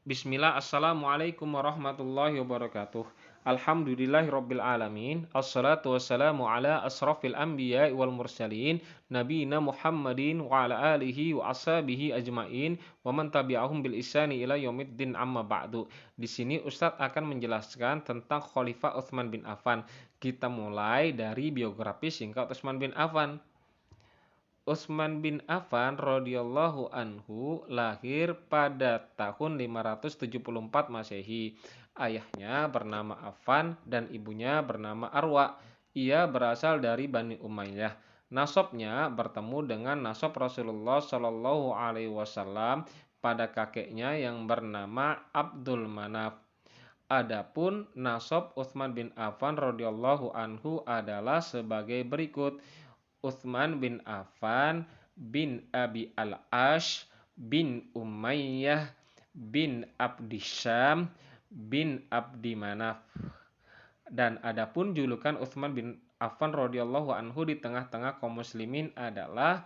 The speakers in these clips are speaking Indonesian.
Bismillah, Assalamualaikum warahmatullahi wabarakatuh. Alhamdulillahirabbil alamin. Assalatu wassalamu ala asrafil anbiya'i wal mursalin, nabiyina Muhammadin wa ala alihi wa ashabihi ajmain wa man tabi'ahum bil ihsani ila yaumiddin amma ba'du. Di sini Ustadz akan menjelaskan tentang Khalifah Utsman bin Affan. Kita mulai dari biografi singkat Utsman bin Affan. Utsman bin Affan radhiyallahu anhu lahir pada tahun 574 Masehi. Ayahnya bernama Affan dan ibunya bernama Arwa. Ia berasal dari Bani Umayyah. Nasabnya bertemu dengan nasab Rasulullah Shallallahu alaihi wasallam pada kakeknya yang bernama Abdul Manaf. Adapun nasab Utsman bin Affan radhiyallahu anhu adalah sebagai berikut. Utsman bin Affan bin Abi al-Ash bin Umayyah bin Abdisyam bin Abdi Manaf. Dan adapun julukan Utsman bin Affan radhiyallahu anhu di tengah-tengah kaum muslimin adalah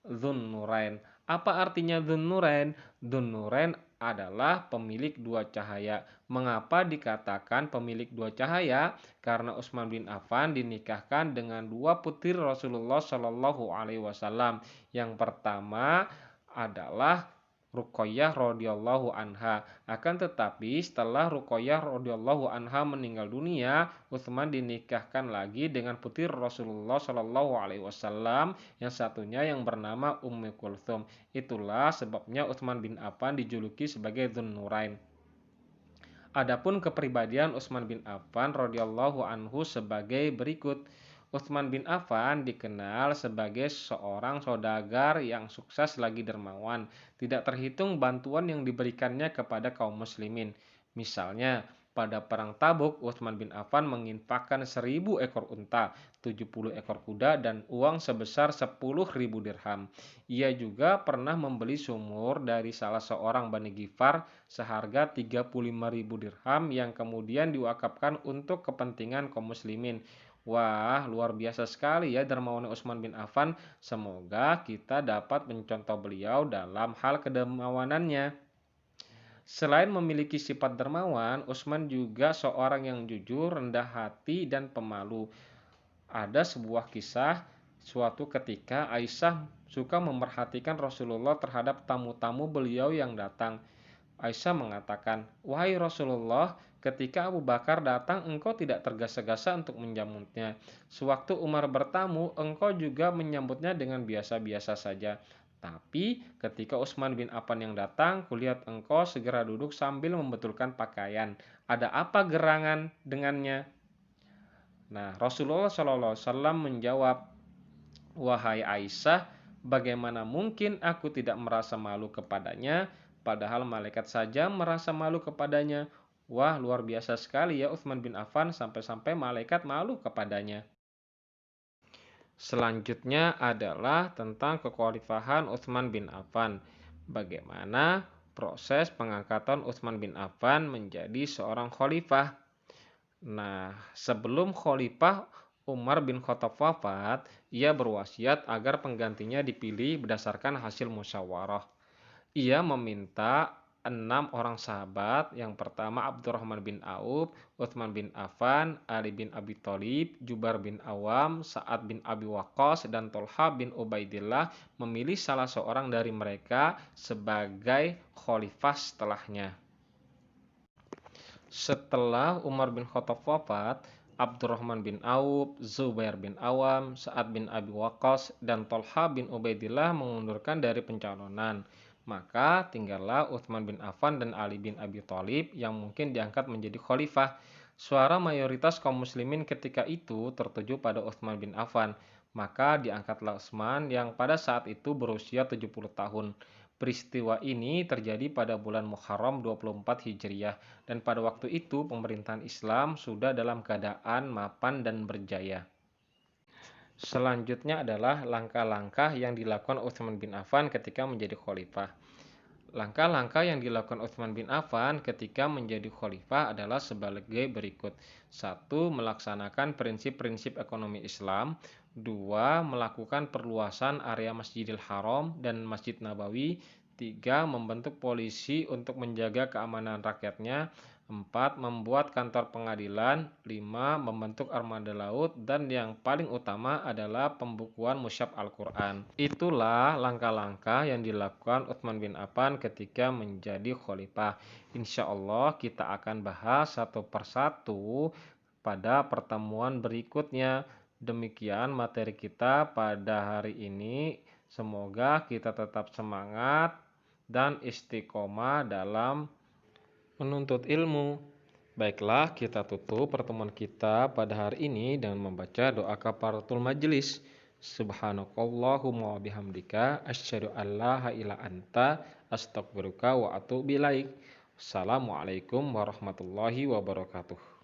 Dzunnurain. Apa artinya Dzunnurain? Dzunnurain adalah pemilik dua cahaya. Mengapa dikatakan pemilik dua cahaya? Karena Utsman bin Affan dinikahkan dengan dua putri Rasulullah Shallallahu alaihi wasallam. Yang pertama adalah Ruqayyah radhiyallahu anha. Akan tetapi setelah Ruqayyah radhiyallahu anha meninggal dunia, Utsman dinikahkan lagi dengan putri Rasulullah Shallallahu alaihi wasallam yang satunya yang bernama Ummu Kulthum. Itulah sebabnya Utsman bin Affan dijuluki sebagai Dzunnurain. Adapun kepribadian Utsman bin Affan radhiyallahu anhu sebagai berikut. Utsman bin Affan dikenal sebagai seorang saudagar yang sukses lagi dermawan. Tidak terhitung bantuan yang diberikannya kepada kaum muslimin. Misalnya, pada perang Tabuk, Utsman bin Affan menginfakkan 1.000 ekor unta, 70 ekor kuda, dan uang sebesar 10.000 dirham. Ia juga pernah membeli sumur dari salah seorang Bani Ghifar seharga 35.000 dirham yang kemudian diwakafkan untuk kepentingan kaum muslimin. Wah, luar biasa sekali ya dermawan Utsman bin Affan. Semoga kita dapat mencontoh beliau dalam hal kedermawanannya. Selain memiliki sifat dermawan, Utsman juga seorang yang jujur, rendah hati, dan pemalu. Ada sebuah kisah suatu ketika Aisyah suka memerhatikan Rasulullah terhadap tamu-tamu beliau yang datang. Aisyah mengatakan, "Wahai Rasulullah, ketika Abu Bakar datang, engkau tidak tergesa-gesa untuk menyambutnya. Sewaktu Umar bertamu, engkau juga menyambutnya dengan biasa-biasa saja. Tapi ketika Utsman bin Affan yang datang, kulihat engkau segera duduk sambil membetulkan pakaian. Ada apa gerangan dengannya?" Nah, Rasulullah SAW menjawab, "Wahai Aisyah, bagaimana mungkin aku tidak merasa malu kepadanya, padahal malaikat saja merasa malu kepadanya." Wah, luar biasa sekali ya Utsman bin Affan sampai-sampai malaikat malu kepadanya. Selanjutnya adalah tentang kekhalifahan Utsman bin Affan. Bagaimana proses pengangkatan Utsman bin Affan menjadi seorang khalifah. Nah, sebelum Khalifah Umar bin Khattab wafat, ia berwasiat agar penggantinya dipilih berdasarkan hasil musyawarah. Ia meminta 6 orang sahabat, yang pertama Abdurrahman bin Auf, Utsman bin Affan, Ali bin Abi Thalib, Jubair bin Awam, Sa'ad bin Abi Waqqas, dan Tolha bin Ubaidillah memilih salah seorang dari mereka sebagai khalifah setelahnya. Setelah Umar bin Khattab wafat, Abdurrahman bin Auf, Zubair bin Awam, Sa'ad bin Abi Waqqas, dan Tolha bin Ubaidillah mengundurkan dari pencalonan. Maka tinggallah Utsman bin Affan dan Ali bin Abi Thalib yang mungkin diangkat menjadi khalifah. Suara mayoritas kaum muslimin ketika itu tertuju pada Utsman bin Affan. Maka diangkatlah Utsman yang pada saat itu berusia 70 tahun. Peristiwa ini terjadi pada bulan Muharram 24 Hijriah dan pada waktu itu pemerintahan Islam sudah dalam keadaan mapan dan berjaya. Selanjutnya adalah langkah-langkah yang dilakukan Utsman bin Affan ketika menjadi khalifah. Langkah-langkah yang dilakukan Utsman bin Affan ketika menjadi khalifah adalah sebagai berikut. 1. Melaksanakan prinsip-prinsip ekonomi Islam. 2. Melakukan perluasan area Masjidil Haram dan Masjid Nabawi. 3. Membentuk polisi untuk menjaga keamanan rakyatnya. 4. Membuat kantor pengadilan. 5. Membentuk armada laut. Dan yang paling utama adalah pembukuan mushaf Al-Quran. Itulah langkah-langkah yang dilakukan Utsman bin Affan ketika menjadi khalifah. Insya Allah kita akan bahas satu persatu pada pertemuan berikutnya. Demikian materi kita pada hari ini. Semoga kita tetap semangat dan istiqomah dalam menuntut ilmu. Baiklah, kita tutup pertemuan kita pada hari ini dengan membaca doa kafaratul majelis. Subhanakallahumma wa bihamdika asyhadu an la ilaha illa anta astaghfiruka wa atubu ilaik. Assalamualaikum warahmatullahi wabarakatuh.